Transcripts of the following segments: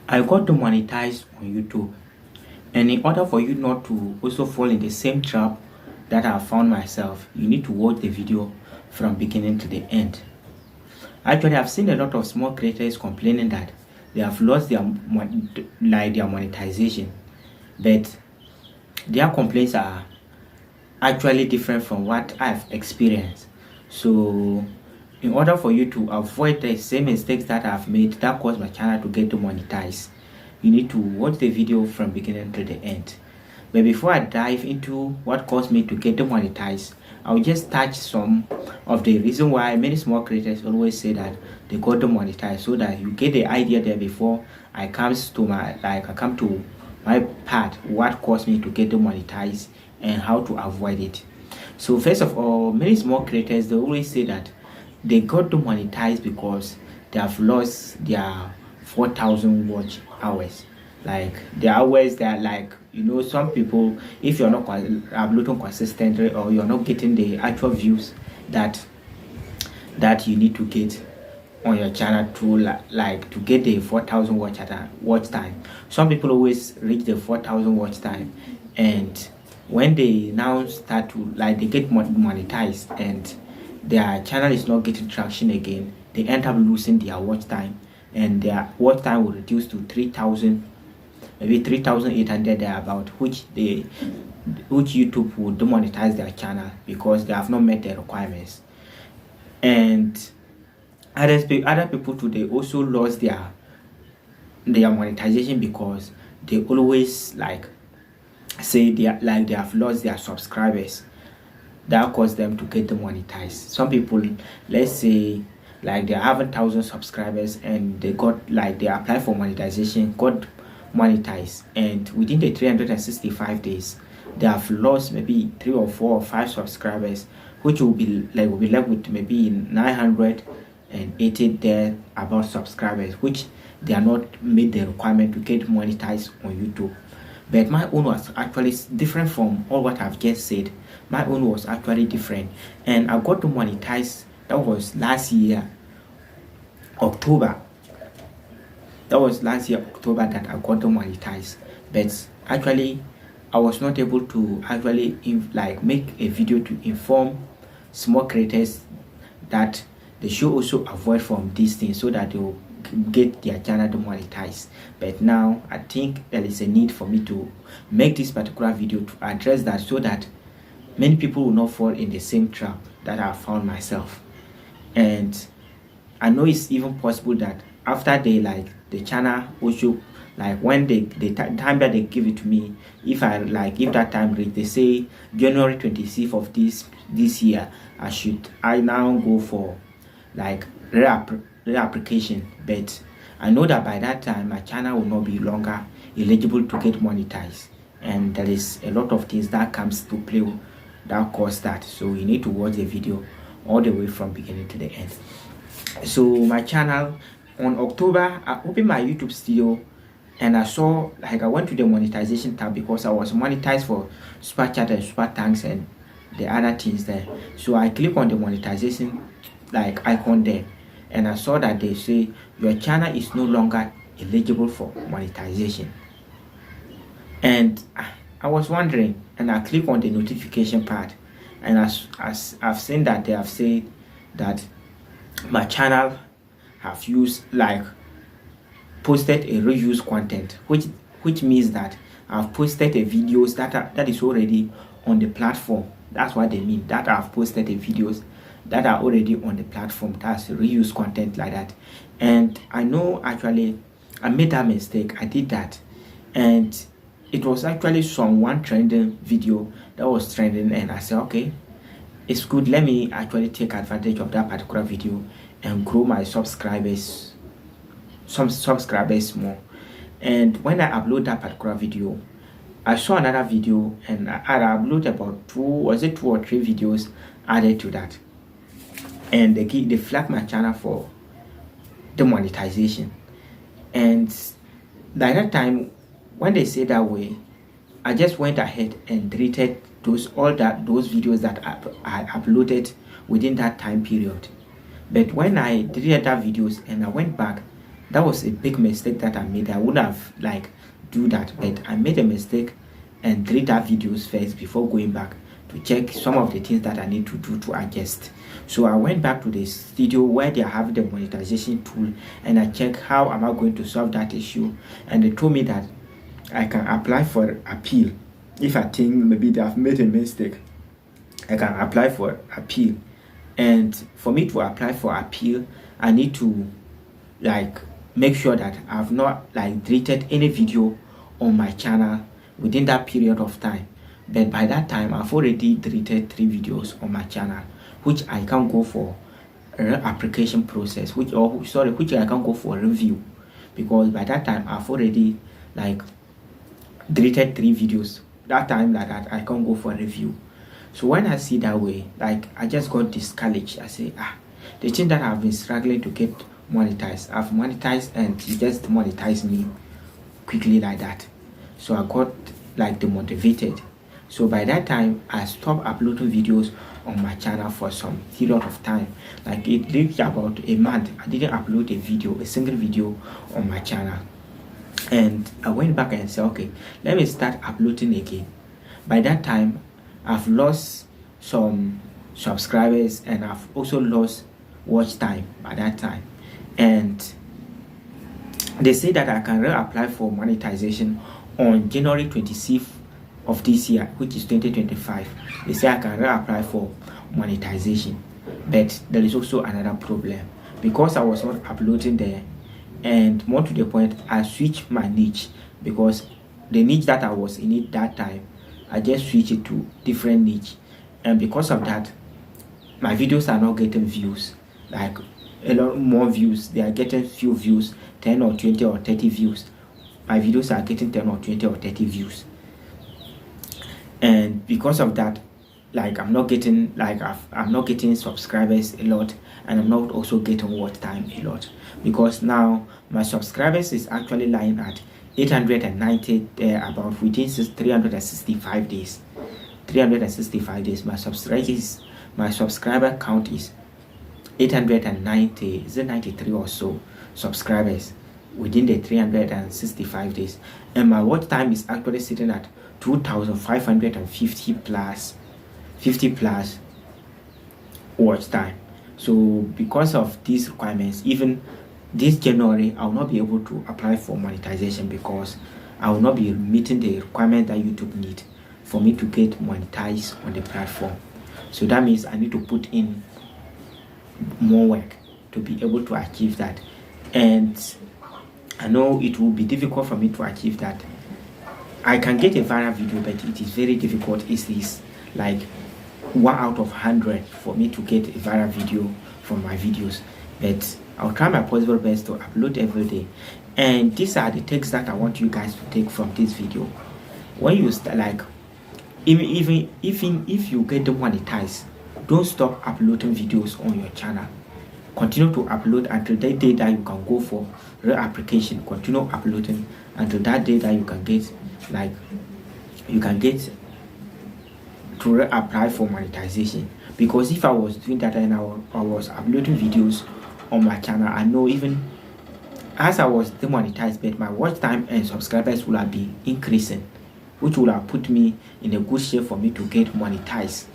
I got demonetized on YouTube, and in order for you not to also fall in the same trap that I found myself, you need to watch the video from beginning to the end. Actually, I've seen a lot of small creators complaining that they have lost their monetization, but their complaints are actually different from what I've experienced. So in order for you to avoid the same mistakes that I've made that caused my channel to get demonetized, you need to watch the video from beginning to the end. But before I dive into what caused me to get demonetized, I'll just touch some of the reason why many small creators always say that they got demonetized, so that you get the idea there before I come to my part, what caused me to get demonetized and how to avoid it. So first of all, many small creators, they always say that they got demonetized because they have lost their 4,000 watch hours. Like the hours that, like, you know, some people, if you're not uploading consistently or you're not getting the actual views that you need to get on your channel to to get the 4,000 watch time. Some people always reach the 4,000 watch time, and when they now start to they get monetized and their channel is not getting traction again, they end up losing their watch time, and their watch time will reduce to 3,000, maybe 3,800 thereabout, which YouTube will demonetize their channel because they have not met the requirements. And other people too, they also lost their monetization because they always say they have lost their subscribers. That caused them to get demonetized. Some people, let's say they are having 1,000 subscribers and they got they apply for monetization, got monetized, and within the 365 days they have lost maybe 3 or 4 or 5 subscribers, which will be left with maybe 980 there about subscribers, which they are not made the requirement to get monetized on YouTube. But my own was actually different from all what I've just said. My own was actually different, and I got to monetize. That was last year, October. That was last year, October, that I got to monetize. But actually, I was not able to actually make a video to inform small creators that they should also avoid from these things so that they will get their channel demonetized. But now I think there is a need for me to make this particular video to address that, so that many people will not fall in the same trap that I found myself. And I know it's even possible that after they the channel also when the time that they give it to me, if that time reach, they say January 26th of this year, I now go for reapplication. But I know that by that time my channel will not be longer eligible to get monetized, and there is a lot of things that comes to play that cause that. So you need to watch the video all the way from beginning to the end. So my channel, on October, I opened my YouTube studio and I saw I went to the monetization tab because I was monetized for super chat and super thanks and the other things there. So I click on the monetization icon there, and I saw that they say your channel is no longer eligible for monetization. And I was wondering, and I click on the notification part, and as I've seen that they have said that my channel have used posted a reused content, which means that I've posted a videos that is already on the platform. That's what they mean, that I've posted the videos that are already on the platform. That's reused content like that. And I know actually I made that mistake. I did that, and it was actually one trending video that was trending, and I said, okay, it's good, let me actually take advantage of that particular video and grow my subscribers, some subscribers more. And when I upload that particular video, I saw another video, and I uploaded about 2 or 3 videos added to that, and they flagged my channel for demonetization. And by that time, when they say that way, I just went ahead and deleted those videos that I uploaded within that time period. But when I deleted that videos and I went back, That was a big mistake that I made. I wouldn't have like do that, but I made a mistake and delete that videos first before going back to check some of the things that I need to do to adjust. So I went back to the studio where they have the monetization tool, and I checked how am I going to solve that issue, and they told me that I can apply for appeal. If I think maybe they have made a mistake, I can apply for appeal. And for me to apply for appeal, I need to like make sure that I've not like deleted any video on my channel within that period of time. But by that time, I've already deleted 3 videos on my channel, which I can go for application process, which I can go for review, because by that time I've already like deleted 3 videos. That time like that I can't go for review. So when I see that way, like I just got discouraged. I say, the thing that I've been struggling to get monetized, I've monetized and you just demonetize me quickly like that. So I got like demotivated. So by that time, I stopped uploading videos on my channel for some period of time. Like it reached about a month. I didn't upload a single video on my channel. And I went back and said, okay, let me start uploading again. By that time, I've lost some subscribers and I've also lost watch time by that time. And they say that I can reapply for monetization on January 26th of this year, which is 2025. They say I can reapply for monetization, but there is also another problem, because I was not uploading there, and more to the point, I switched my niche, because the niche that I was in it that time, I just switched it to different niche, and because of that, my videos are not getting views, like a lot more views. They are getting few views, 10 or 20 or 30 views. My videos are getting 10 or 20 or 30 views, and because of that, like I'm not getting subscribers a lot, and I'm not also getting watch time a lot, because now my subscribers is actually lying at 890 about within 365 days. My subscriber count is 890, is it 93 or so subscribers within the 365 days, and my watch time is actually sitting at 2,550 plus 50 plus watch time. So because of these requirements, even this January I will not be able to apply for monetization, because I will not be meeting the requirement that YouTube need for me to get monetized on the platform. So that means I need to put in more work to be able to achieve that, and I know it will be difficult for me to achieve that. I can get a viral video, but it is very difficult. It is like 1 out of 100 for me to get a viral video from my videos, but I'll try my possible best to upload every day. And these are the takes that I want you guys to take from this video. When you start, like even if you get demonetized, don't stop uploading videos on your channel. Continue to upload until that day that you can go for reapplication. Continue uploading until that day that you can get to reapply for monetization. Because if I was doing that and I was uploading videos on my channel, I know even as I was demonetized, but my watch time and subscribers will have been increasing, which would have put me in a good shape for me to get monetized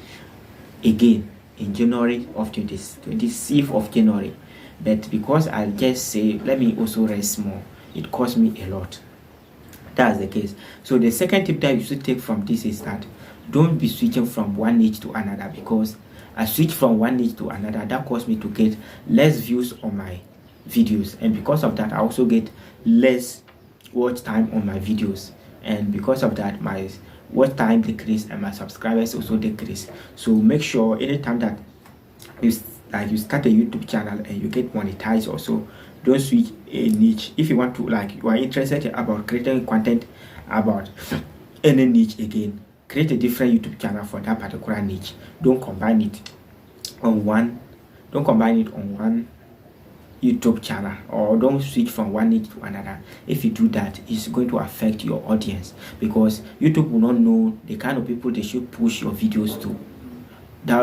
again in January of 26th of January. But because I just say let me also rest more, it cost me a lot. That's the case. So the second tip that you should take from this is that don't be switching from one niche to another, because I switched from one niche to another. That caused me to get less views on my videos, and because of that I also get less watch time on my videos, and because of that my watch time decreased and my subscribers also decreased. So make sure anytime that you start a YouTube channel and you get monetized, also don't switch a niche. If you want to, you are interested about creating content about any niche again, create a different YouTube channel for that particular niche. Don't combine it on one YouTube channel, or don't switch from one niche to another. If you do that, it's going to affect your audience, because YouTube will not know the kind of people they should push your videos to.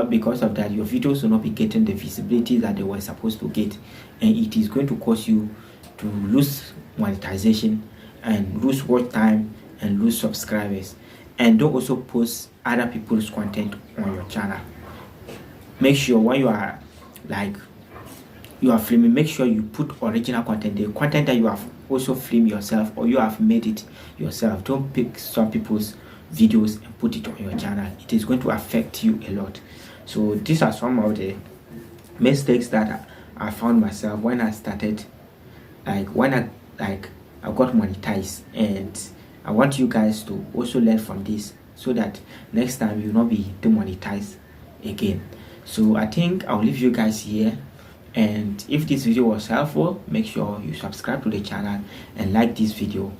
Because of that, your videos will not be getting the visibility that they were supposed to get, and it is going to cause you to lose monetization and lose watch time and lose subscribers. And don't also post other people's content on your channel. Make sure when you are filming, make sure you put original content, the content that you have also filmed yourself or you have made it yourself. Don't pick some people's videos and put it on your channel. It is going to affect you a lot. So these are some of the mistakes that I found myself when I started, when I got monetized, and I want you guys to also learn from this so that next time you will not be demonetized again. So I think I'll leave you guys here, and if this video was helpful, make sure you subscribe to the channel and like this video.